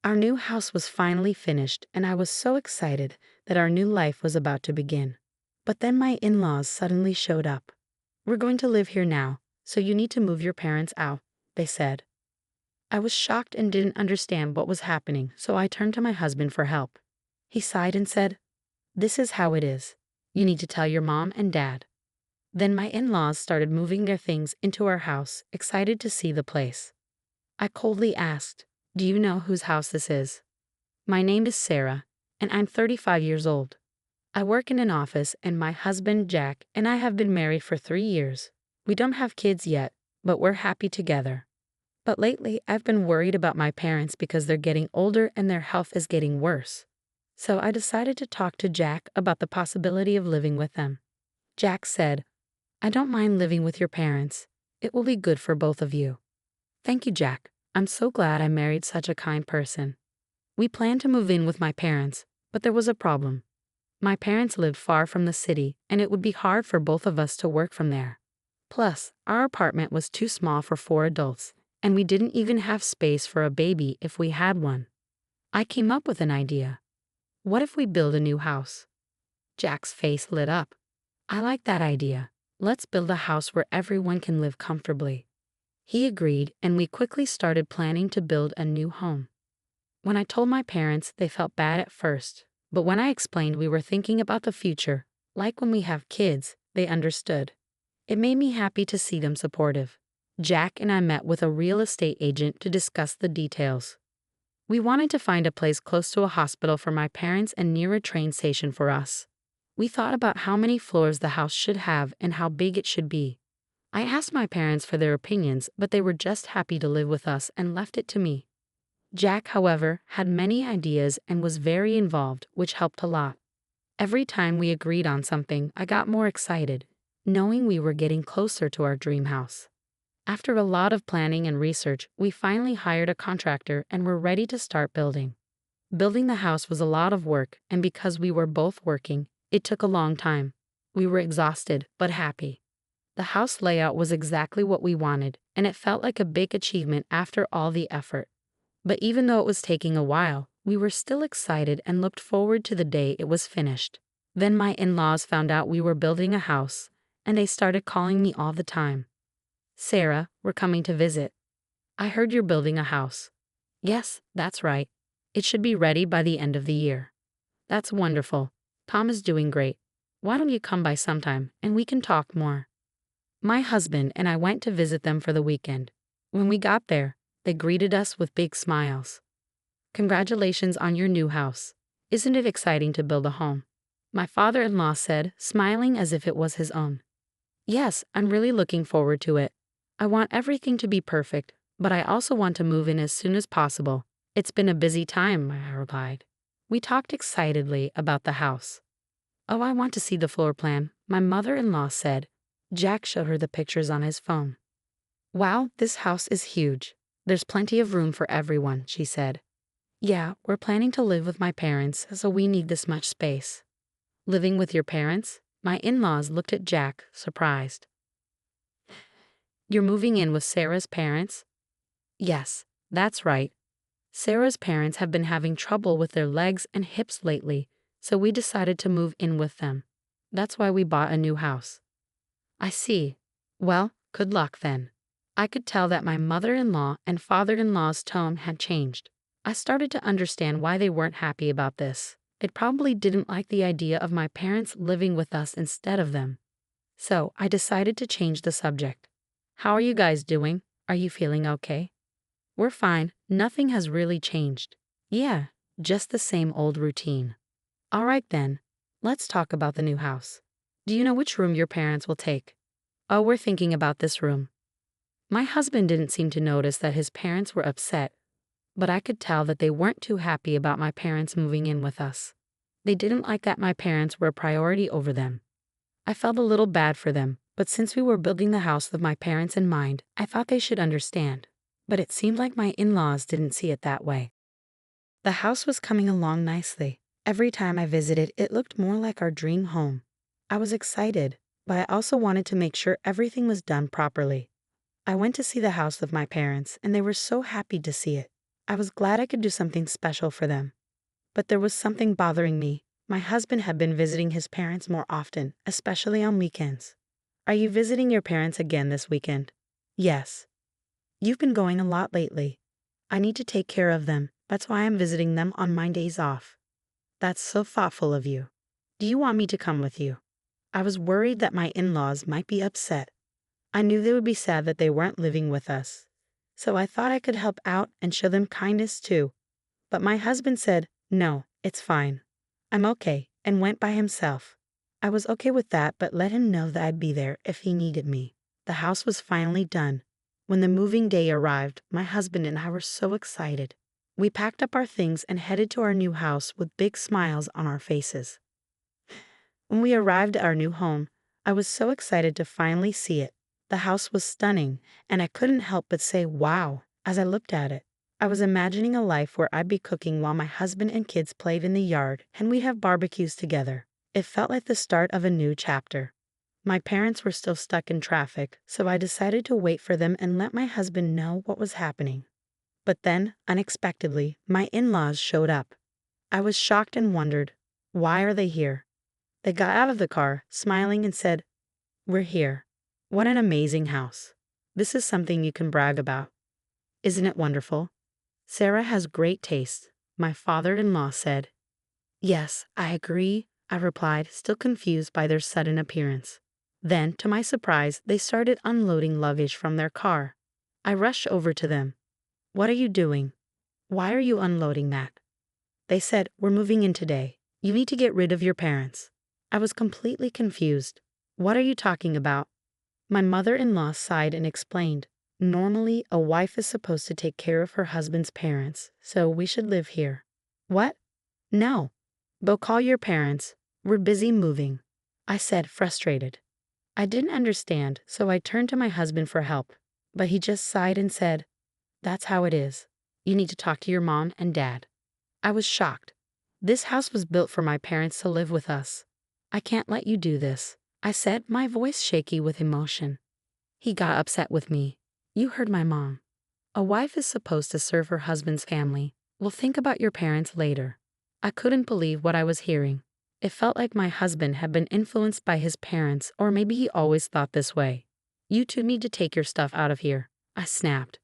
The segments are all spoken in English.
Our new house was finally finished, and I was so excited that our new life was about to begin. But then my in-laws suddenly showed up. "We're going to live here now, so you need to move your parents out," they said. I was shocked and didn't understand what was happening, so I turned to my husband for help. He sighed and said, "This is how it is. You need to tell your mom and dad." Then my in-laws started moving their things into our house, excited to see the place. I coldly asked, "Do you know whose house this is?" "My name is Sarah, and I'm 35 years old. I work in an office, and my husband, Jack, and I have been married for 3 years. We don't have kids yet, but we're happy together. But lately, I've been worried about my parents because they're getting older and their health is getting worse. So I decided to talk to Jack about the possibility of living with them." Jack said, "I don't mind living with your parents. It will be good for both of you." "Thank you, Jack. I'm so glad I married such a kind person." We planned to move in with my parents, but there was a problem. My parents lived far from the city, and it would be hard for both of us to work from there. Plus, our apartment was too small for 4 adults, and we didn't even have space for a baby if we had one. I came up with an idea. "What if we build a new house?" Jack's face lit up. "I like that idea. Let's build a house where everyone can live comfortably." He agreed, and we quickly started planning to build a new home. When I told my parents, they felt bad at first, but when I explained we were thinking about the future, like when we have kids, they understood. It made me happy to see them supportive. Jack and I met with a real estate agent to discuss the details. We wanted to find a place close to a hospital for my parents and near a train station for us. We thought about how many floors the house should have and how big it should be. I asked my parents for their opinions, but they were just happy to live with us and left it to me. Jack, however, had many ideas and was very involved, which helped a lot. Every time we agreed on something, I got more excited, knowing we were getting closer to our dream house. After a lot of planning and research, we finally hired a contractor and were ready to start building. Building the house was a lot of work, and because we were both working, it took a long time. We were exhausted, but happy. The house layout was exactly what we wanted, and it felt like a big achievement after all the effort. But even though it was taking a while, we were still excited and looked forward to the day it was finished. Then my in-laws found out we were building a house, and they started calling me all the time. "Sarah, we're coming to visit. I heard you're building a house." "Yes, that's right. It should be ready by the end of the year." "That's wonderful. Tom is doing great. Why don't you come by sometime and we can talk more?" My husband and I went to visit them for the weekend. When we got there, they greeted us with big smiles. "Congratulations on your new house. Isn't it exciting to build a home?" my father-in-law said, smiling as if it was his own. "Yes, I'm really looking forward to it. I want everything to be perfect, but I also want to move in as soon as possible. It's been a busy time," I replied. We talked excitedly about the house. "Oh, I want to see the floor plan," my mother-in-law said. Jack showed her the pictures on his phone. "Wow, this house is huge. There's plenty of room for everyone," she said. "Yeah, we're planning to live with my parents, so we need this much space." "Living with your parents?" My in-laws looked at Jack, surprised. "You're moving in with Sarah's parents?" "Yes, that's right. Sarah's parents have been having trouble with their legs and hips lately, so we decided to move in with them. That's why we bought a new house." "I see. Well, good luck then." I could tell that my mother-in-law and father-in-law's tone had changed. I started to understand why they weren't happy about this. They probably didn't like the idea of my parents living with us instead of them. So I decided to change the subject. "How are you guys doing? Are you feeling okay?" "We're fine. Nothing has really changed." "Yeah, just the same old routine." "All right then. Let's talk about the new house. Do you know which room your parents will take?" "Oh, we're thinking about this room." My husband didn't seem to notice that his parents were upset, but I could tell that they weren't too happy about my parents moving in with us. They didn't like that my parents were a priority over them. I felt a little bad for them, but since we were building the house with my parents in mind, I thought they should understand. But it seemed like my in-laws didn't see it that way. The house was coming along nicely. Every time I visited, it looked more like our dream home. I was excited, but I also wanted to make sure everything was done properly. I went to see the house with my parents, and they were so happy to see it. I was glad I could do something special for them. But there was something bothering me. My husband had been visiting his parents more often, especially on weekends. Are you visiting your parents again this weekend? Yes. You've been going a lot lately. I need to take care of them. That's why I'm visiting them on my days off. That's so thoughtful of you. Do you want me to come with you? I was worried that my in-laws might be upset. I knew they would be sad that they weren't living with us. So I thought I could help out and show them kindness too. But my husband said, no, it's fine. I'm okay, and went by himself. I was okay with that, but let him know that I'd be there if he needed me. The house was finally done. When the moving day arrived, my husband and I were so excited. We packed up our things and headed to our new house with big smiles on our faces. When we arrived at our new home, I was so excited to finally see it. The house was stunning, and I couldn't help but say wow as I looked at it. I was imagining a life where I'd be cooking while my husband and kids played in the yard and we'd have barbecues together. It felt like the start of a new chapter. My parents were still stuck in traffic, so I decided to wait for them and let my husband know what was happening. But then, unexpectedly, my in-laws showed up. I was shocked and wondered, why are they here? They got out of the car, smiling, and said, we're here. What an amazing house. This is something you can brag about. Isn't it wonderful? Sarah has great taste, my father-in-law said. Yes, I agree, I replied, still confused by their sudden appearance. Then, to my surprise, they started unloading luggage from their car. I rushed over to them. What are you doing? Why are you unloading that? They said, we're moving in today. You need to get rid of your parents. I was completely confused. What are you talking about? My mother-in-law sighed and explained. Normally, a wife is supposed to take care of her husband's parents, so we should live here. What? No. Go call your parents. We're busy moving, I said, frustrated. I didn't understand, so I turned to my husband for help, but he just sighed and said, that's how it is. You need to talk to your mom and dad. I was shocked. This house was built for my parents to live with us. I can't let you do this, I said, my voice shaky with emotion. He got upset with me. You heard my mom. A wife is supposed to serve her husband's family. Well, think about your parents later. I couldn't believe what I was hearing. It felt like my husband had been influenced by his parents, or maybe he always thought this way. You two need to take your stuff out of here, I snapped.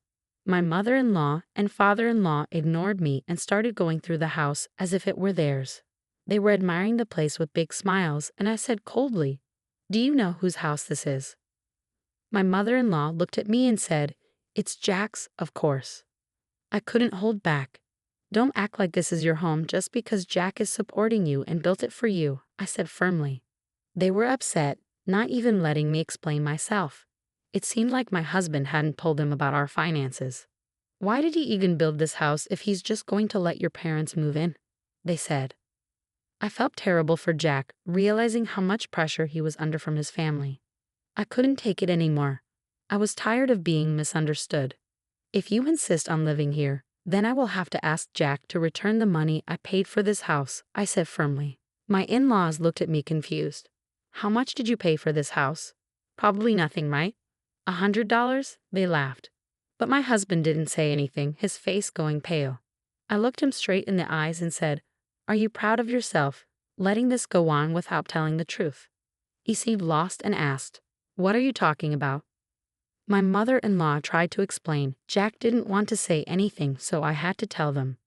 My mother-in-law and father-in-law ignored me and started going through the house as if it were theirs. They were admiring the place with big smiles, and I said coldly, do you know whose house this is? My mother-in-law looked at me and said, it's Jack's, of course. I couldn't hold back. Don't act like this is your home just because Jack is supporting you and built it for you, I said firmly. They were upset, not even letting me explain myself. It seemed like my husband hadn't told them about our finances. Why did he even build this house if he's just going to let your parents move in? They said. I felt terrible for Jack, realizing how much pressure he was under from his family. I couldn't take it anymore. I was tired of being misunderstood. If you insist on living here, then I will have to ask Jack to return the money I paid for this house, I said firmly. My in-laws looked at me confused. How much did you pay for this house? Probably nothing, right? $100? They laughed. But my husband didn't say anything, his face going pale. I looked him straight in the eyes and said, are you proud of yourself, letting this go on without telling the truth? He seemed lost and asked, what are you talking about? My mother-in-law tried to explain. Jack didn't want to say anything, so I had to tell them.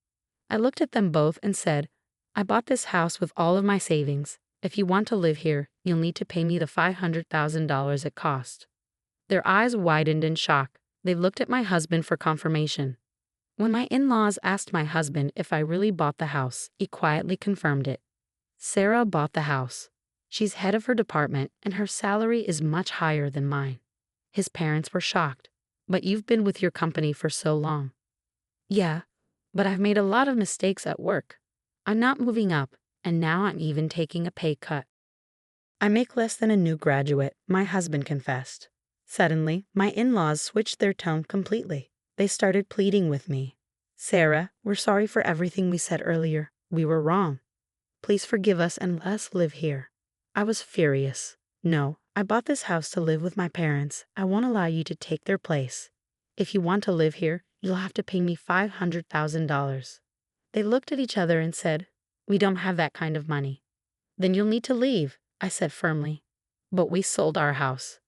I looked at them both and said, I bought this house with all of my savings. If you want to live here, you'll need to pay me the $500,000 it cost. Their eyes widened in shock. They looked at my husband for confirmation. When my in-laws asked my husband if I really bought the house, he quietly confirmed it. Sarah bought the house. She's head of her department, and her salary is much higher than mine. His parents were shocked. But you've been with your company for so long. Yeah, but I've made a lot of mistakes at work. I'm not moving up, and now I'm even taking a pay cut. I make less than a new graduate, my husband confessed. Suddenly, my in-laws switched their tone completely. They started pleading with me. Sarah, we're sorry for everything we said earlier. We were wrong. Please forgive us and let us live here. I was furious. No, I bought this house to live with my parents. I won't allow you to take their place. If you want to live here, You'll have to pay me $500,000. They looked at each other and said, "We don't have that kind of money." "Then you'll need to leave," I said firmly. "But we sold our house."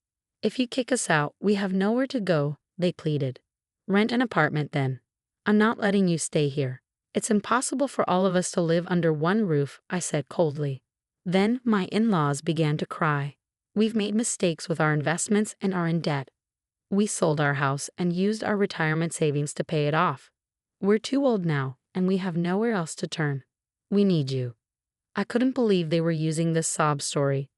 "If you kick us out, we have nowhere to go," they pleaded. "Rent an apartment then. I'm not letting you stay here. It's impossible for all of us to live under one roof," I said coldly. Then my in-laws began to cry. "We've made mistakes with our investments and are in debt. We sold our house and used our retirement savings to pay it off. We're too old now, and we have nowhere else to turn. We need you." I couldn't believe they were using this sob story.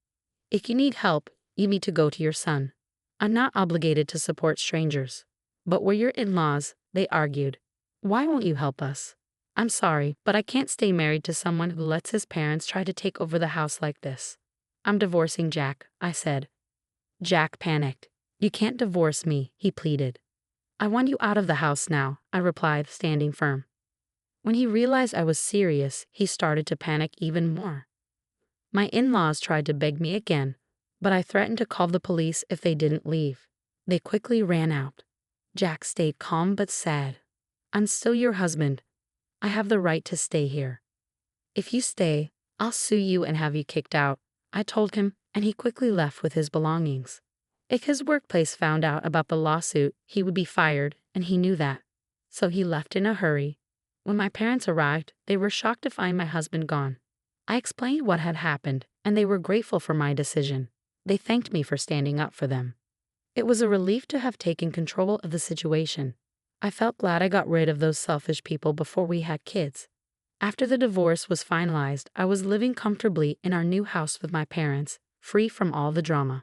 "If you need help, you need to go to your son. I'm not obligated to support strangers." "But we're your in-laws," they argued. "Why won't you help us?" "I'm sorry, but I can't stay married to someone who lets his parents try to take over the house like this." "I'm divorcing Jack," I said. Jack panicked. "You can't divorce me," he pleaded. "I want you out of the house now," I replied, standing firm. When he realized I was serious, he started to panic even more. My in-laws tried to beg me again, but I threatened to call the police if they didn't leave. They quickly ran out. Jack stayed calm but sad. "I'm still your husband. I have the right to stay here. If you stay, I'll sue you and have you kicked out," I told him, and he quickly left with his belongings. If his workplace found out about the lawsuit, he would be fired, and he knew that. So he left in a hurry. When my parents arrived, they were shocked to find my husband gone. I explained what had happened, and they were grateful for my decision. They thanked me for standing up for them. It was a relief to have taken control of the situation. I felt glad I got rid of those selfish people before we had kids. After the divorce was finalized, I was living comfortably in our new house with my parents, free from all the drama.